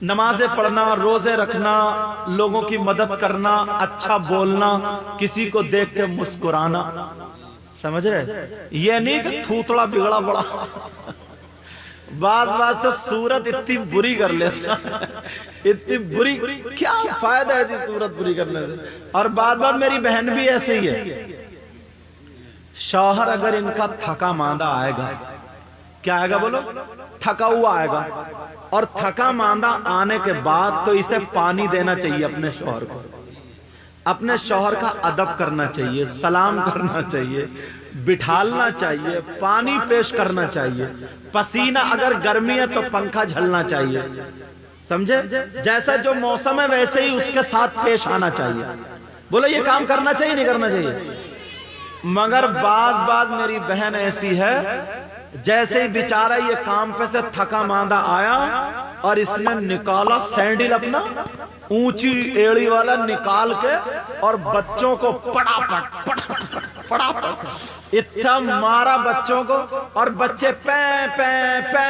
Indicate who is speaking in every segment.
Speaker 1: نمازیں پڑھنا، روزے رکھنا، لوگوں کی مدد کرنا، اچھا بولنا، کسی کو دیکھ کے مسکرانا، سمجھ رہے؟ یہ نہیں کہ تھوتڑا بگڑا پڑا، بعض تو صورت اتنی بری کر لیتا، اتنی بری، کیا فائدہ ہے جی صورت بری کرنے سے؟ اور بعض میری بہن بھی ایسے ہی ہے، شوہر اگر ان کا تھکا ماندہ آئے گا، کیا آئے گا بولو؟ تھکا ہوا آئے گا، اور تھکا ماندہ آنے کے بعد تو اسے پانی دینا چاہیے اپنے شوہر کو، اپنے شوہر کا ادب کرنا چاہیے، سلام کرنا چاہیے، بٹھالنا چاہیے، پانی پیش کرنا چاہیے، پسینہ اگر گرمی ہے تو پنکھا جھلنا چاہیے، سمجھے؟ جیسا جو موسم ہے ویسے ہی اس کے ساتھ پیش آنا چاہیے۔ بولو یہ کام کرنا چاہیے نہیں کرنا چاہیے؟ مگر بعض میری بہن ایسی ہے، جیسے ہی بیچارہ یہ کام پہ سے تھکا ماندہ آیا اور اس نے نکالا سینڈل اپنا اونچی ایڑی والا نکال کے اور بچوں کو پڑا پڑ اتنا مارا بچوں کو، اور بچے پے پے پے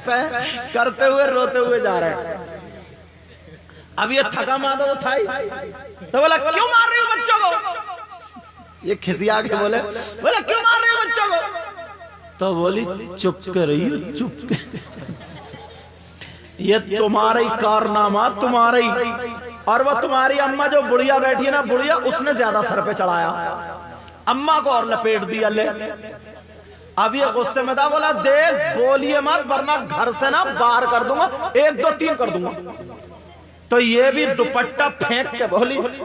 Speaker 1: پے کرتے ہوئے روتے ہوئے جا رہے ہیں۔ اب یہ تھکا ماندہ تو تھا ہی، تو بولا کیوں مار رہی ہو بچوں کو؟ یہ کھسیا کے بولا کیوں مار رہی ہو بچوں کو؟ تو بولی چپ کے رہی ہو، چپ کے، یہ تمہارا ہی کارنامہ، تمہارا ہی، اور وہ تمہاری اماں جو بڑھیا بیٹھی ہے نا، بڑھیا اس نے زیادہ سر پہ چڑھایا، اماں کو اور لپیٹ دیا لے۔ اب یہ غصے میں تھا، بولا دیکھ بولیے مت ورنہ گھر سے نا باہر کر دوں گا، 1 2 3 کر دوں گا۔ تو یہ بھی دوپٹہ پھینک کے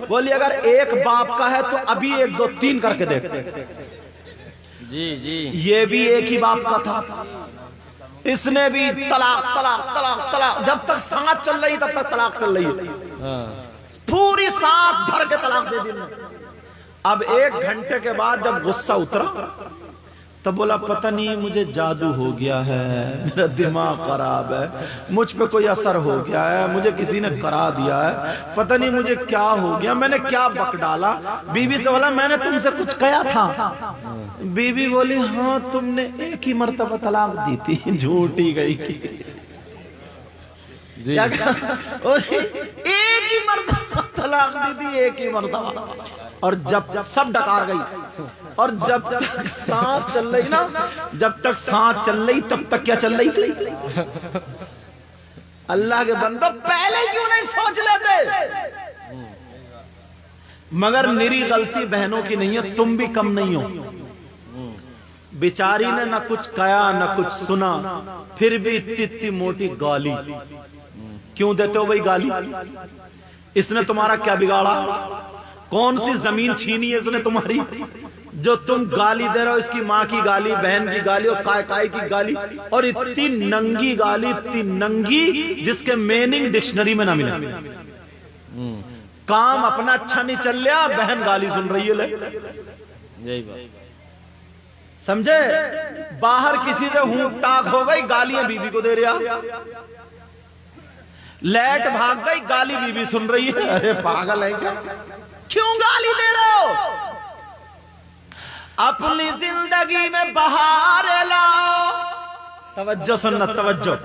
Speaker 1: بولی اگر ایک باپ کا ہے تو ابھی 1 2 3 کر کے دیکھ۔
Speaker 2: جی
Speaker 1: یہ بھی ایک ہی باپ کا تھا، اس نے بھی طلاق طلاق طلاق طلاق، جب تک سانس چل رہی تب تک طلاق چل رہی ہے، پوری سانس بھر کے طلاق دے دی۔ اب 1 گھنٹے کے بعد جب غصہ اترا تب بولا پتہ نہیں مجھے جادو ہو گیا ہے، میرا دماغ خراب ہے، مجھ پہ کوئی اثر ہو گیا ہے، مجھے کسی نے کرا دیا ہے، پتہ نہیں مجھے کیا ہو گیا، میں نے کیا بک ڈالا۔ بیوی سے بولا میں نے تم سے کچھ کہا تھا؟ بیوی بولی ہاں تم نے 1 ہی مرتبہ طلاق دی تھی، جھوٹی گئی کی، کیا کہا؟ 1 ہی مرتبہ طلاق دی تھی، 1 ہی مرتبہ، اور جب سب ڈکار گئی، اور جب تک سانس چل رہی نا، جب تک سانس چل رہی تب تک کیا چل رہی تھی؟ اللہ کے بندو پہلے کیوں نہیں سوچ لیتے؟ مگر میری غلطی بہنوں کی نہیں ہے، تم بھی کم نہیں ہو۔ بیچاری نے نہ کچھ کہا نہ کچھ سنا، پھر بھی اتنی موٹی گالی کیوں دیتے ہو بھائی؟ گالی اس نے تمہارا کیا بگاڑا؟ کون سی زمین چھینی ہے اس نے تمہاری جو تم گالی دے رہے ہو؟ اس کی ماں کی گالی، بہن کی گالی، اور کائے کی گالی، اور اتنی ننگی گالی، اتنی ننگی جس کے میننگ ڈکشنری میں نہ ملے۔ کام اپنا اچھا نہیں چل رہا، بہن گالی سن رہی ہے، لے سمجھے؟ باہر کسی سے ہونٹ ٹاک ہو گئی، گالیاں بیوی کو دے رہا، لیٹ بھاگ گئی، گالی بیوی سن رہی ہے۔ ارے پاگل ہے کیا؟ کیوں گالی دے رہے ہو؟ اپنی زندگی میں بہار لاؤ۔ توجہ سننا، توجہ،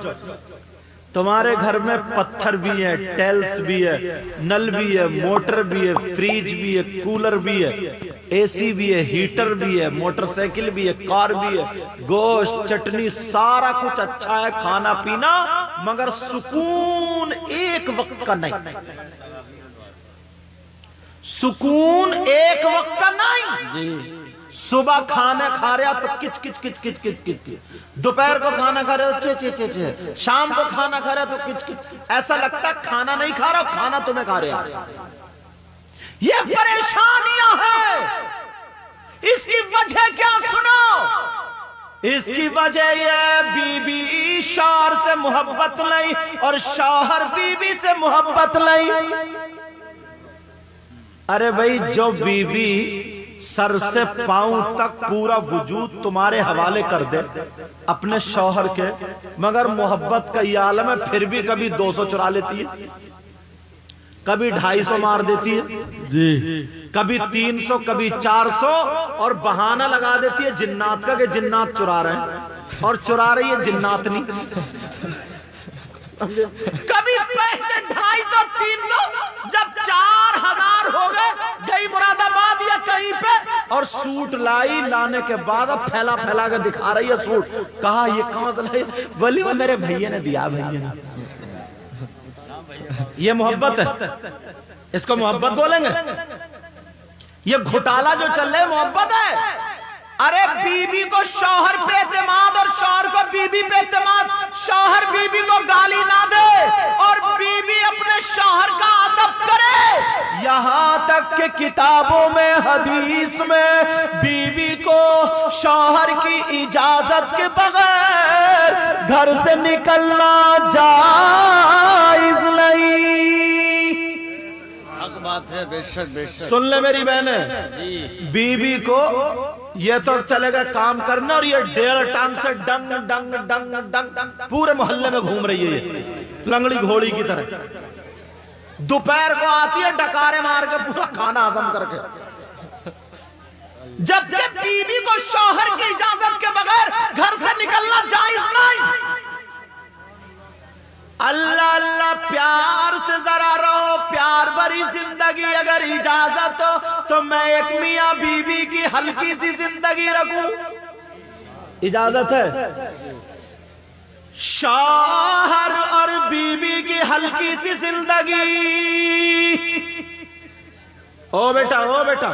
Speaker 1: تمہارے گھر میں پتھر بھی ہے، ٹیلز بھی ہے، نل بھی ہے، موٹر بھی ہے، فریج بھی ہے، کولر بھی ہے، اے سی بھی ہے، ہیٹر بھی ہے، موٹر سائیکل بھی ہے، کار بھی ہے، گوشت چٹنی سارا کچھ اچھا ہے، کھانا پینا، مگر سکون 1 وقت کا نہیں، سکون 1 وقت کا نہیں۔ صبح کھانا کھا رہا تو کچ کچ کچ کچ کچ کچ، دوپہر کو کھانا کھا رہا تو چے چے چے، شام کو کھانا کھا رہا تو کچ کچ، ایسا لگتا ہے کھانا نہیں کھا رہا، کھانا تمہیں کھا رہا۔ یہ پریشانیاں ہیں، اس کی وجہ کیا سنو؟ اس کی وجہ یہ بی بی شوہر سے محبت نہیں اور شوہر بی بی سے محبت نہیں۔ ارے بھائی جو بی بی سر سے پاؤں تک پورا وجود تمہارے حوالے کر دے اپنے شوہر کے، مگر محبت کا یہ عالم ہے، پھر بھی کبھی 200 چرا لیتی ہے، کبھی 250 مار دیتی ہے جی، کبھی 300 کبھی 400، اور بہانہ لگا دیتی ہے جنات کا کہ جنات چرا رہے ہیں، اور چرا رہی ہے جنات نہیں۔ कभी पैसे 250-300, जब 4000 हो गए, गई मुरादाबाद या कहीं पे और सूट लाई, लाने के बाद अब फैला फैला के दिखा रही है सूट। कहा ये कहां से लाई? बोली वो मेरे भैया ने दिया, भैया ने। ये मोहब्बत है, इसको मोहब्बत बोलेंगे? ये घोटाला जो चल रहा है मोहब्बत है। अरे बीबी को शौहर पे एतमाद और शौहर को बीबी पे एतमाद, शौहर बीबी को गाली ना दे और बीबी अपने शौहर का अदब करे। यहां तक कि किताबों में, हदीस में बीबी को शौहर की इजाजत के बगैर घर से निकलना जायज नहीं।
Speaker 2: बात है, बेशक बेशक।
Speaker 1: सुन ले मेरी बहने, बीबी को ये तो चलेगा काम करना और ये 1.5 टांग से डंग डंग डंग डंग पूरे मोहल्ले में घूम रही है ये लंगड़ी घोड़ी की तरह। दोपहर को आती है डकारे मार के पूरा खाना हजम करके। जबकि बीबी को शौहर की इजाजत के बगैर घर से निकलना जायज नहीं। अल्लाह अल्लाह प्यार से जरा रहो, प्यार भरी जिंदगी अगर इजाजत हो तो मैं एक मियां बीबी की हल्की सी जिंदगी रखूं, इजाजत है? शौहर और बीबी की हल्की सी जिंदगी। ओ बेटा, ओ बेटा,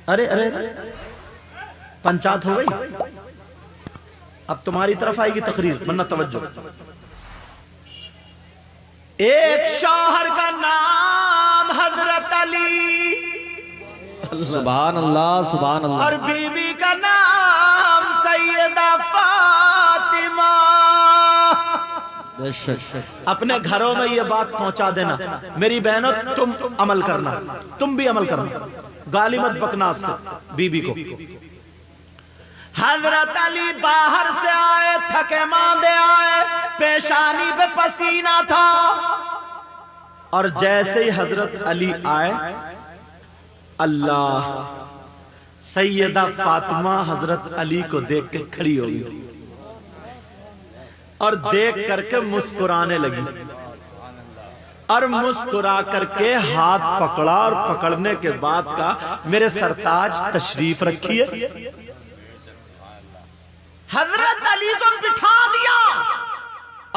Speaker 1: अरे अरे पंचायत हो गई, अब तुम्हारी तरफ आएगी तकरीर, वरना तवज्जो। एक शौहर का नाम हजरत अली,
Speaker 2: सुभान अल्लाह सुभान अल्लाह,
Speaker 1: और बीबी का नाम सैयदा फातिमा। अपने घरों में ये बात पहुंचा देना मेरी बहनों, तुम अमल करना, तुम भी अमल करना, गाली मत बकना से बीबी को। हजरत अली बाहर से आए, थके मांदे आए, पेशानी पे पसीना था, और जैसे ही हजरत अली आए, अल्लाह, सैयदा फातिमा हजरत अली को देख के खड़ी हो गई और देख करके मुस्कुराने लगी, और मुस्कुरा करके हाथ पकड़ा, और पकड़ने के बाद का मेरे सरताज तशरीफ रखिए। हजरत अली को बिठा दिया,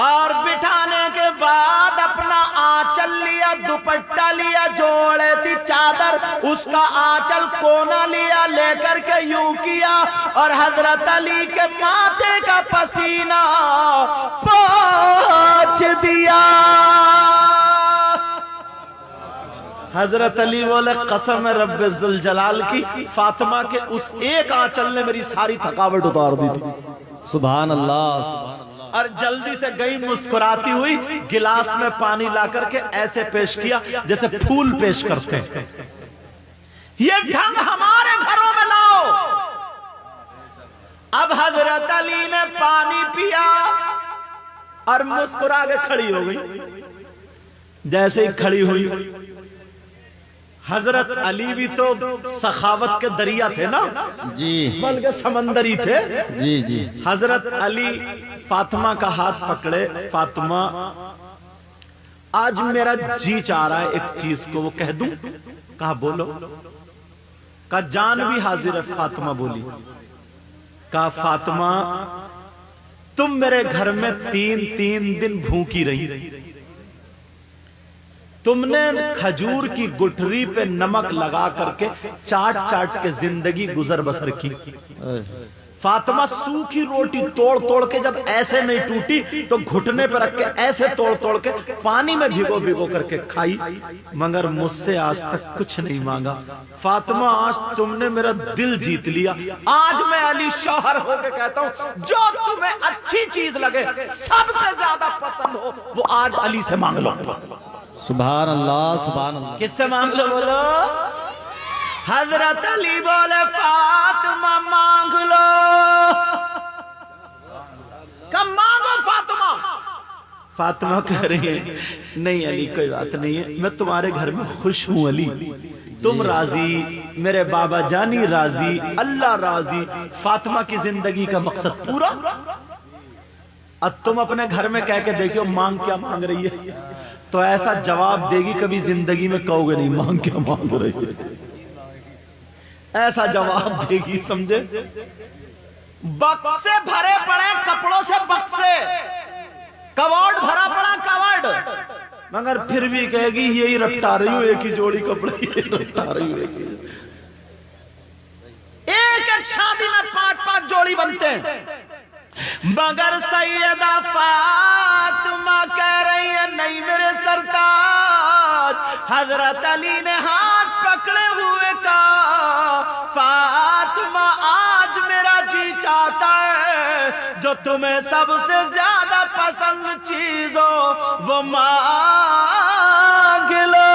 Speaker 1: और बिठाने के बाद अपना आंचल लिया, दुपट्टा लिया, जोड़े थी चादर, उसका आंचल कोना लिया, लेकर के यूं किया, और हजरत अली के माथे का पसीना पोंछ दिया। हजरत अली बोले कसम है रब्बे जुल जलाल की, फातिमा के उस एक आंचल ने मेरी सारी थकावट उतार दी थी।
Speaker 2: सुभान अल्लाह सुभान अल्लाह।
Speaker 1: और जल्दी से गई मुस्कुराती हुई, गिलास में पानी ला करके ऐसे पेश किया जैसे फूल पेश करते हैं। ये ढंग हमारे घरों में लाओ। अब हजरत अली ने पानी पिया और मुस्कुरा के खड़ी हो गई। जैसे ही खड़ी हुई, हजरत अली भी तो सखावत के दरिया थे ना
Speaker 2: जी,
Speaker 1: बल्कि समंदरी थे
Speaker 2: जी जी।
Speaker 1: हजरत अली फातिमा का हाथ पकड़े, फातिमा आज मेरा जी चाह रहा है एक चीज को वो कह दूं। कहा बोलो। कहा जान भी हाजिर है। फातिमा बोली। कहा फातिमा तुम मेरे घर में 3 दिन भूखी रही, तुमने खजूर की गुठरी पे नमक लगा करके चाट चाट के जिंदगी गुजर बसर की। फातिमा सूखी रोटी तोड़ तोड़ के जब ऐसे नहीं टूटी तो घुटने पे रख के ऐसे तोड़ तोड़ के पानी में भिगो भिगो करके खाई, मगर मुझसे आज तक कुछ नहीं मांगा। फातिमा आज तुमने मेरा दिल जीत लिया। आज मैं अली शौहर होके कहता हूं जो तुम्हें अच्छी चीज लगे, सबसे ज्यादा पसंद हो, वो आज अली से मांग लो।
Speaker 2: सुभान अल्लाह सुभान अल्लाह।
Speaker 1: किससे मांग लो बोलो। हजरत अली बोले फातिमा मांग लो। कब मांगो फातिमा। फातिमा कह रही है नहीं अली कोई बात नहीं है, मैं तुम्हारे घर में खुश हूं अली, तुम राजी, मेरे बाबा जानी राजी, अल्लाह राजी, फातिमा की जिंदगी का मकसद पूरा। अब तुम अपने घर में कह के देखियो मांग क्या मांग रही है, तो ऐसा जवाब देगी कभी जिंदगी में कहोगे नहीं मांग क्या मांग रही है, ऐसा जवाब देगी, समझे। बक्से भरे पड़े कपड़ों से, बक्से, कवर्ड भरा पड़ा कवर्ड, मगर फिर भी कहेगी यही रट्टा रही हूं एक ही जोड़ी कपड़े, यही रट्टा रही हूं एक एक शादी में 5-5 जोड़ी बनते हैं। मगर सैयदा फातिमा कह रही है नहीं मेरे सरताज। हजरत अली ने हाथ पकड़े हुए कहा फातिमा आज मेरा जी चाहता है जो तुम्हें सबसे ज्यादा पसंद चीज हो वो मांग लो।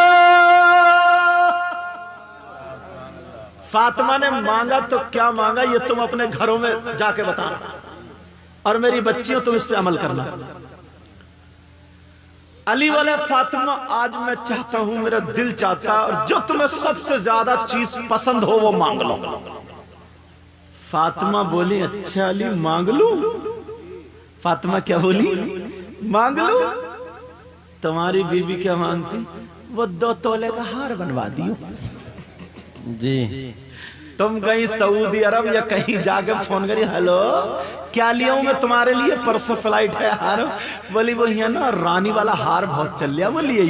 Speaker 1: फातिमा ने मांगा तो क्या मांगा ये तुम अपने घरों में जाके बताना, और मेरी बच्चियों तुम इस पे अमल करना। अली वाले फातिमा आज मैं चाहता हूं, मेरा दिल चाहता है, और जो तुम्हें सबसे ज्यादा चीज पसंद हो वो मांग लो। फातिमा बोली अच्छा अली मांग लूं। फातिमा क्या बोली? मांग लूं। तुम्हारी बीवी क्या मांगती? वो 2 तोले का हार बनवा दियो।
Speaker 2: जी
Speaker 1: तुम कहीं सऊदी अरब या कहीं जाके फोन करी हेलो क्या लिया हूं मैं तुम्हारे लिए, परसों फ्लाइट है हार। बोली वो यहाँ ना रानी वाला हार बहुत चल लिया वो लिए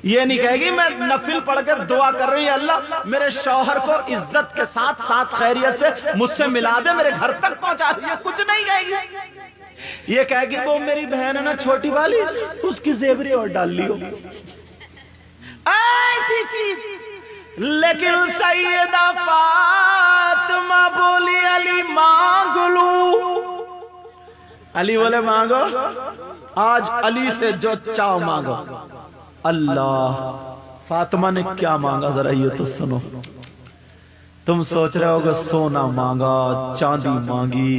Speaker 1: ये नहीं कहेगी मैं नफिल पढ़ के दुआ कर रही हूँ अल्लाह मेरे शौहर को इज्जत के साथ साथ खैरियत से मुझसे मिला दे, मेरे घर तक पहुंचा दे, कुछ नहीं कहेगी। ये कहेगी वो मेरी बहन है ना छोटी वाली, उसकी जेवरी और डाल लियो, ऐसी चीज। लेकिन सैयदा फातिमा बोली अली मांग लूं। अली बोले मांगो, आज अली से जो चाहो मांगो। अल्लाह, फातिमा ने क्या मांगा जरा ये तो सुनो। तुम सोच रहे होगे सोना मांगा, चांदी मांगी।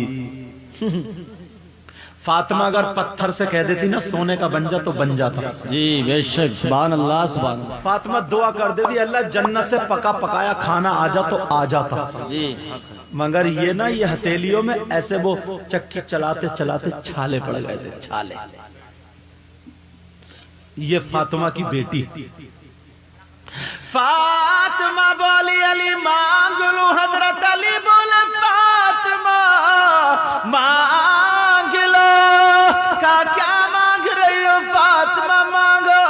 Speaker 1: फातिमा अगर पत्थर से कह देती ना सोने का बन जा तो बन जाता।
Speaker 2: जी बेशक, सुभान अल्लाह सुभान अल्लाह।
Speaker 1: फातिमा दुआ कर देती अल्लाह जन्नत से पका पकाया खाना आ जा तो आ जाता
Speaker 2: जी।
Speaker 1: मगर ये ना ये हथेलियों में ऐसे वो चक्की चलाते चलाते छाले पड़ गए थे, छाले। ये फातिमा की बेटी। फातिमा बोली अली मांग लूं। हजरत अली बोले फातिमा मांग लो। का क्या मांग रही हो फातिमा? मांगो।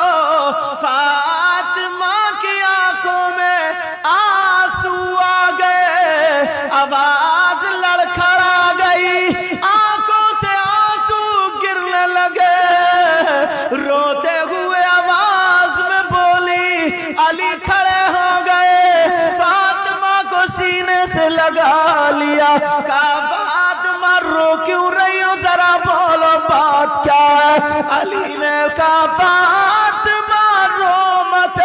Speaker 1: फातिमा की आंखों में आंसू आ गए, आवाज लड़खड़ा गई, आंखों से आंसू गिरने लगे। रोते हुए आवाज में बोली अली खड़े हो गए, फातिमा को सीने से लगा लिया। कहा फातिमा रो क्यों रही हो, जरा बोलो बात क्या है? अली ने कहा फातिमा रो मत।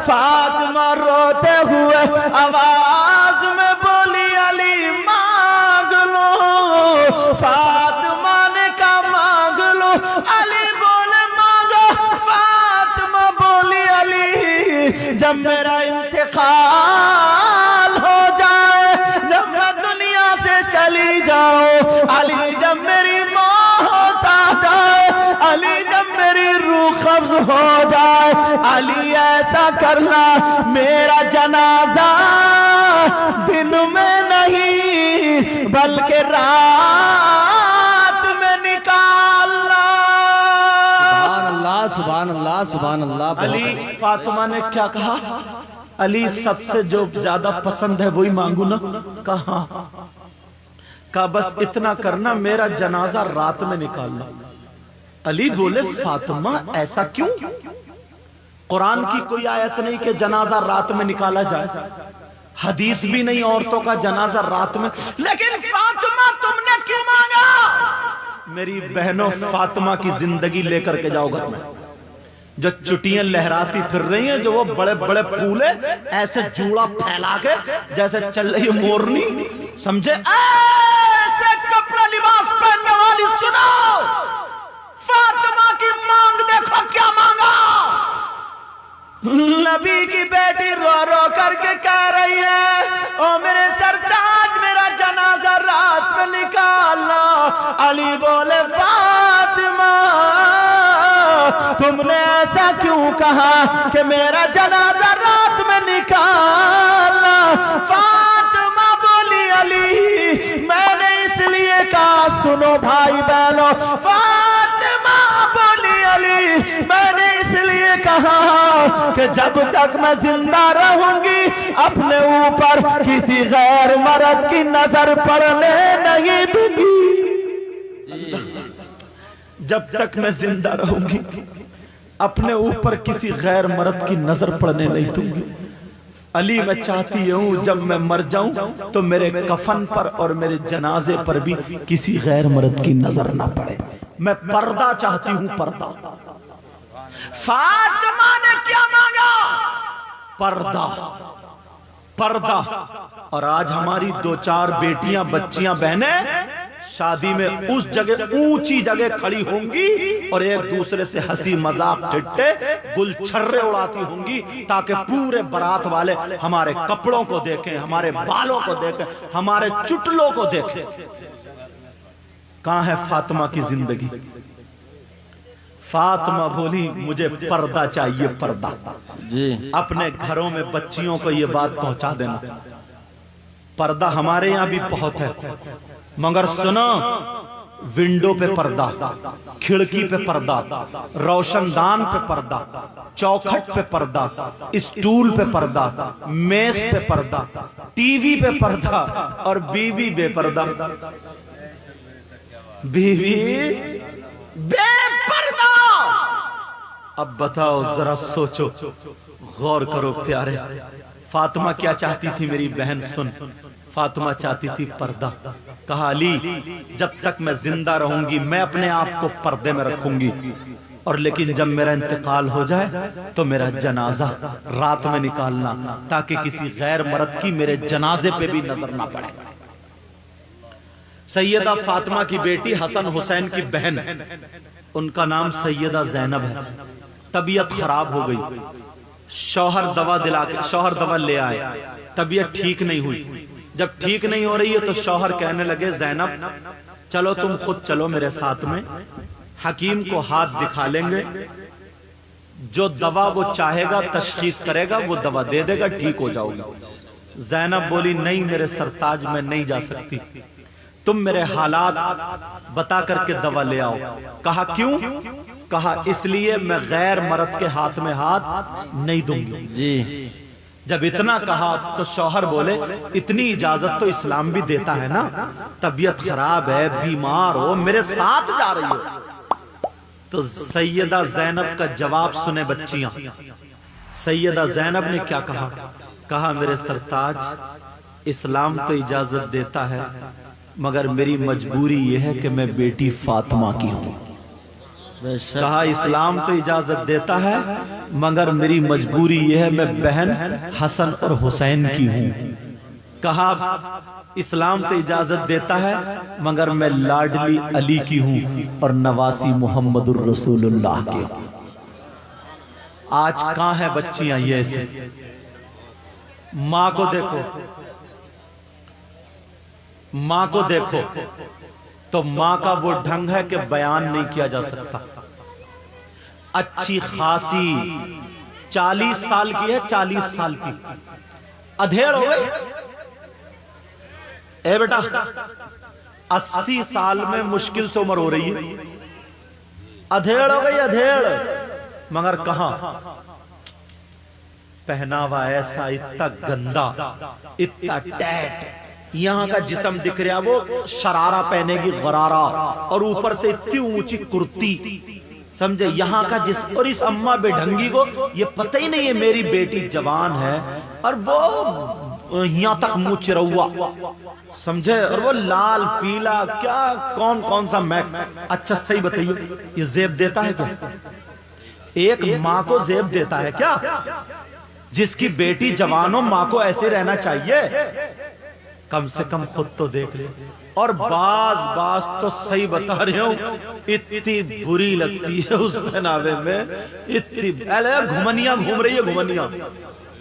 Speaker 1: फातिमा रोते हुए आवाज में बोली अली मांग लो। फातिमा ने कहा मांग लो। अली बोले मांगो। फातिमा बोली अली जब मेरा इंतकाल हो जाए, जब मैं दुनिया से चली जाऊं, अली जब मेरी मौत आ जाए, अली जब मेरी रूह कब्ज हो जाए, अली ऐसा करना मेरा जनाजा दिन में नहीं बल्कि रात में निकालना।
Speaker 2: सुभान अल्लाह सुभान अल्लाह सुभान अल्लाह।
Speaker 1: अली फातिमा ने क्या कहा? अली सबसे जो ज्यादा पसंद है वही मांगू ना? कहा बस इतना करना मेरा जनाजा रात में निकालना। अली बोले फातिमा ऐसा क्यों? कुरान की कोई आयत नहीं कि जनाजा रात में निकाला जाए, हदीस भी नहीं औरतों का जनाजा रात में। लेकिन फातिमा तुमने क्यों मांगा? मेरी बहनों फातिमा की जिंदगी लेकर के जाओ घर में। जो चुटियां लहराती फिर रही हैं, जो वो बड़े बड़े फूले ऐसे जूड़ा फैला के जैसे चल रही मोरनी, समझे? ऐसे कपड़ा लिबास पहनने वाली सुनो, फातिमा की मांग देखो क्या मांगा। नबी की बेटी रो रो करके कह रही है ओ मेरे सरताज मेरा जनाजा रात रात में निकालना। अली बोले फातिमा तुमने ऐसा क्यों कहा कि मेरा जनाजा रात में निकालना। फातिमा बोली अली मैंने इसलिए कहा, सुनो भाई बहनों, फातिमा बोली अली मैंने इसलिए कहा कि जब तक मैं जिंदा रहूंगी अपने ऊपर किसी गैर मर्द की नजर पड़ने नहीं दूंगी। जब तक मैं जिंदा रहूंगी अपने ऊपर किसी गैर मर्द की नजर पड़ने नहीं दूंगी। अली मैं चाहती हूं जब मैं मर जाऊं तो मेरे कफन पर और मेरे जनाजे पर भी किसी गैर मर्द की नजर ना पड़े। मैं पर्दा चाहती हूं, पर्दा। फातिमा ने क्या मांगा? पर्दा, पर्दा। और आज हमारी 2-4 बेटियां, बच्चियां, बहनें शादी में उस जगह ऊंची जगह खड़ी होंगी और एक दूसरे से हंसी मजाक ठिट्ठे गुलछर्रे उड़ाती होंगी ताकि पूरे बारात वाले हमारे कपड़ों को देखें, हमारे बालों को देखें, हमारे चुटलों को देखें। कहां है फातिमा की जिंदगी? फातिमा बोली मुझे पर्दा चाहिए, पर्दा।
Speaker 2: जी
Speaker 1: अपने घरों में बच्चियों को यह बात पहुंचा देना। पर्दा हमारे यहां भी बहुत है, मगर सुनो, विंडो पे पर्दा, खिड़की पे पर्दा, रोशनदान पे पर्दा, चौखट पे पर्दा, स्टूल पे पर्दा, मेज पे पर्दा, टीवी पे पर्दा और बीवी बेपर्दा। बीवी बेपर्दा। अब बताओ, जरा सोचो, गौर करो प्यारे। फातिमा क्या चाहती थी मेरी बहन? सुन, फातिमा चाहती थी पर्दा। कहा अली जब तक मैं जिंदा रहूंगी मैं अपने आप को पर्दे में रखूंगी, और लेकिन जब मेरा इंतकाल हो जाए तो मेरा जनाजा रात में निकालना ताकि किसी गैर मर्द की मेरे जनाजे पे भी नजर ना पड़े। सैयदा फातिमा की बेटी हसन हुसैन की बहन, उनका नाम सैयदा ज़ैनब है। तबीयत खराब हो गई, शौहर दवा ले आए, तबीयत ठीक नहीं हुई। जब ठीक नहीं हो रही है तो शौहर कहने लगे ज़ैनब चलो तुम खुद चलो मेरे साथ में, हकीम को हाथ दिखा लेंगे, जो दवा वो चाहेगा तशखीस करेगा वो दवा दे देगा, ठीक हो जाओगी। ज़ैनब बोली नहीं मेरे सरताज में नहीं जा सकती, तुम मेरे हालात बता करके दवा ले आओ। कहा क्यों? कहा इसलिए मैं गैर मर्द के हाथ में हाथ नहीं दूंगी।
Speaker 2: जी
Speaker 1: जब इतना कहा तो शौहर बोले इतनी इजाजत तो इस्लाम भी देता है ना, तबीयत खराब है, बीमार हो, मेरे साथ जा रही हो। तो सैयदा ज़ैनब का जवाब सुने बच्चियां। सैयदा ज़ैनब ने क्या कहा? कहा मेरे सरताज इस्लाम तो इजाजत देता है मगर मेरी मजबूरी यह है कि मैं बेटी फातिमा की हूं। कहा इस्लाम तो इजाजत देता है मगर मेरी मजबूरी यह है मैं बहन हसन और हुसैन की हूं। कहा इस्लाम तो इजाजत देता है मगर मैं लाडली अली की हूं और नवासी मोहम्मदुर रसूलुल्लाह की हूं। आज कहां है बच्चियां ये ऐसे? मां को देखो, मां को देखो तो मां का वो ढंग है कि बयान नहीं किया जा सकता। अच्छी खासी 40 साल की है, 40 साल की, अधेड़ हो गई। ए बेटा 80 साल में मुश्किल से उम्र हो रही है, अधेड़ हो गई, अधेड़। मगर कहां पहनावा ऐसा इतना गंदा, इतना टैट, यहां का जिस्म दिख रहा वो शरारा पहनेगी गरारा, और ऊपर से इतनी ऊंची कुर्ती, समझे यहां का जिस। और इस अम्मा बेढंगी को ये पता ही नहीं है मेरी बेटी जवान है, और वो यहां तक मुंह चिरौआ, समझे, और वो लाल पीला क्या कौन कौन सा मैक। अच्छा सही बताइए ये जेब देता है क्या? एक माँ को जेब देता है क्या? जिसकी बेटी जवान हो माँ को ऐसे रहना चाहिए? कम से कम खुद तो देख ले। और बाज तो सही बता रहे हूं, इतनी बुरी लगती है उस पहनावे में, इतनी घुमनिया घूम रही है, घुमनिया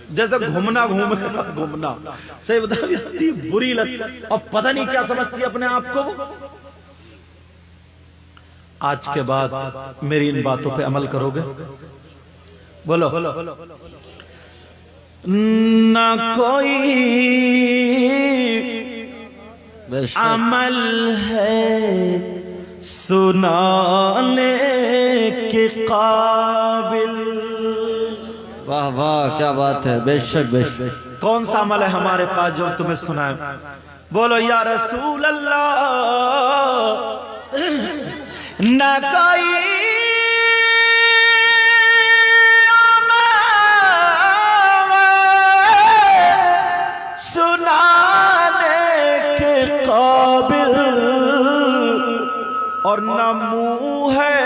Speaker 1: جیسے گھومنا صحیح بتاؤ، اتنی بری لگ، اور پتہ نہیں کیا سمجھتی ہے اپنے آپ کو۔ آج کے بعد میری ان باتوں پہ عمل کرو گے؟ بولو نہ کوئی عمل ہے سنانے کے قابل۔
Speaker 2: واہ واہ کیا بات ہے، بے شک بے شک۔
Speaker 1: کون سا عمل ہے ہمارے پاس جو تمہیں سنائے؟ بولو یا رسول اللہ، نہ کوئی قابل اور نہ منہ ہے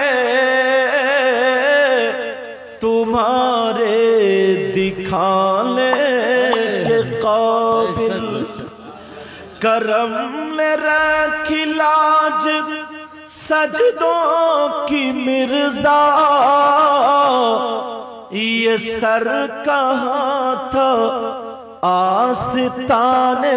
Speaker 1: تمہارے دکھانے کے قابل، کرم نے رکھی لاج سجدوں کی مرزا، یہ سر کہاں تھا آستانے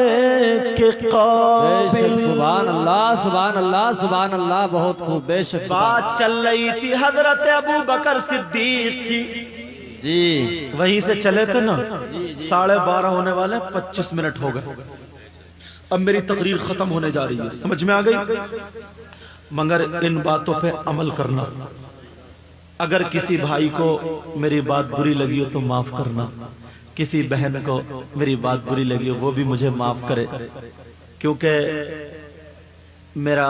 Speaker 1: کے قابل۔
Speaker 2: سبحان اللہ سبحان اللہ سبحان اللہ، بہت خوب، بے شک۔
Speaker 1: بات چل رہی تھی حضرت ابو بکر صدیق کی،
Speaker 2: جی
Speaker 1: وہیں سے چلے تھے نا، 12:30 ہونے والے، 25 منٹ ہو گئے، اب میری تقریر ختم ہونے جا رہی ہے، سمجھ میں آ گئی؟ مگر ان باتوں پہ عمل کرنا۔ اگر کسی بھائی کو میری بات بری لگی ہو تو معاف کرنا، کسی بہن کو میری بات بری لگی ہو وہ بھی مجھے معاف کرے، کیونکہ میرا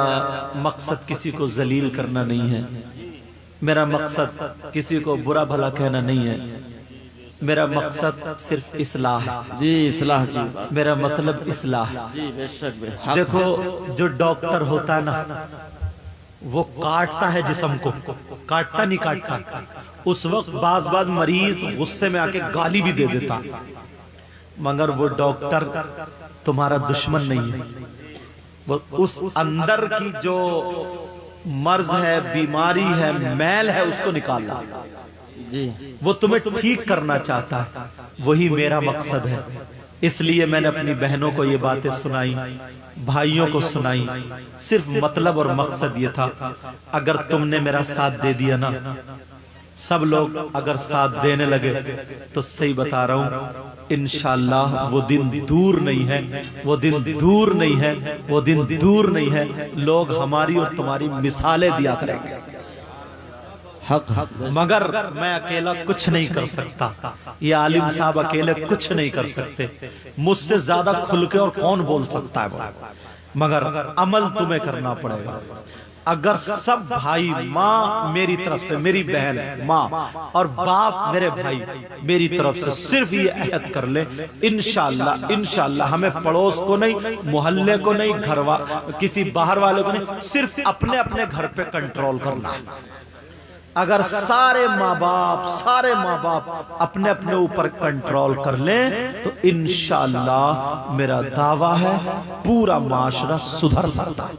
Speaker 1: مقصد کسی کو ذلیل کرنا نہیں ہے، میرا مقصد کسی کو برا بھلا کہنا نہیں ہے، میرا مقصد صرف اصلاح ہے۔
Speaker 2: جی اصلاح کی،
Speaker 1: میرا مطلب اصلاح۔
Speaker 2: جی بے شک۔
Speaker 1: دیکھو جو ڈاکٹر ہوتا ہے نا وہ کاٹتا ہے جسم کو، کاٹتا نہیں کاٹتا، اس وقت بعض مریض غصے میں آ کے گالی بھی دے دیتا، مگر وہ ڈاکٹر تمہارا دشمن نہیں ہے، وہ اس اندر کی جو مرض ہے، بیماری ہے، میل ہے، اس کو نکال رہا ہے،
Speaker 2: جی
Speaker 1: وہ تمہیں ٹھیک کرنا چاہتا ہے، وہی میرا مقصد ہے۔ اس لیے میں نے اپنی بہنوں کو یہ باتیں سنائی، بھائیوں کو سنائی، صرف مطلب اور مقصد یہ تھا، اگر تم نے میرا ساتھ دے دیا نا، سب لوگ اگر ساتھ دینے لگے تو صحیح بتا رہا ہوں انشاءاللہ وہ دن دور نہیں ہے، وہ دن دور نہیں ہے، وہ دن دور نہیں ہے، لوگ ہماری اور تمہاری مثالیں دیا کریں گے۔
Speaker 2: حق
Speaker 1: مگر میں اکیلا کچھ نہیں کر سکتا، یہ عالم صاحب اکیلے کچھ نہیں کر سکتے، مجھ سے زیادہ کھل کے اور کون بول سکتا ہے وہ، مگر عمل تمہیں کرنا پڑے گا۔ اگر سب بھائی، ماں میری طرف سے، میری بہن ماں، اور باپ میرے بھائی میری طرف سے صرف یہ عہد کر لیں، انشاءاللہ ہمیں پڑوس کو نہیں، محلے کو نہیں، کسی باہر والے کو نہیں، صرف اپنے اپنے گھر پہ کنٹرول کرنا ہے۔ اگر سارے ماں باپ اپنے اپنے اوپر کنٹرول کر لیں تو انشاءاللہ میرا دعویٰ ہے پورا معاشرہ سدھر سکتا ہے۔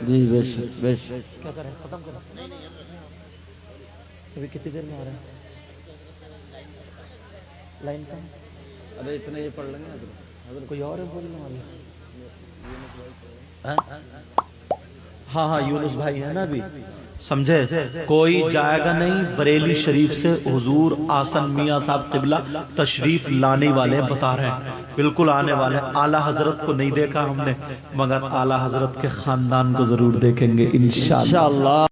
Speaker 2: جی بے شک بے شک۔
Speaker 1: کیا کریں، ختم کریں؟ ابھی کتنی دیر میں آ رہا ہے لائن کا؟
Speaker 2: ابھی اتنے یہ پڑھ لیں گے،
Speaker 1: کوئی اور ہے بولنے والا؟ ہاں یونس بھائی ہے نا، ابھی سمجھے؟ کوئی جائے گا نہیں، بریلی شریف سے حضور آسن میاں صاحب قبلہ تشریف لانے والے بتا رہے ہیں، بالکل آنے والے۔ اعلیٰ حضرت کو نہیں دیکھا ہم نے، مگر اعلیٰ حضرت کے خاندان کو ضرور دیکھیں گے انشاءاللہ۔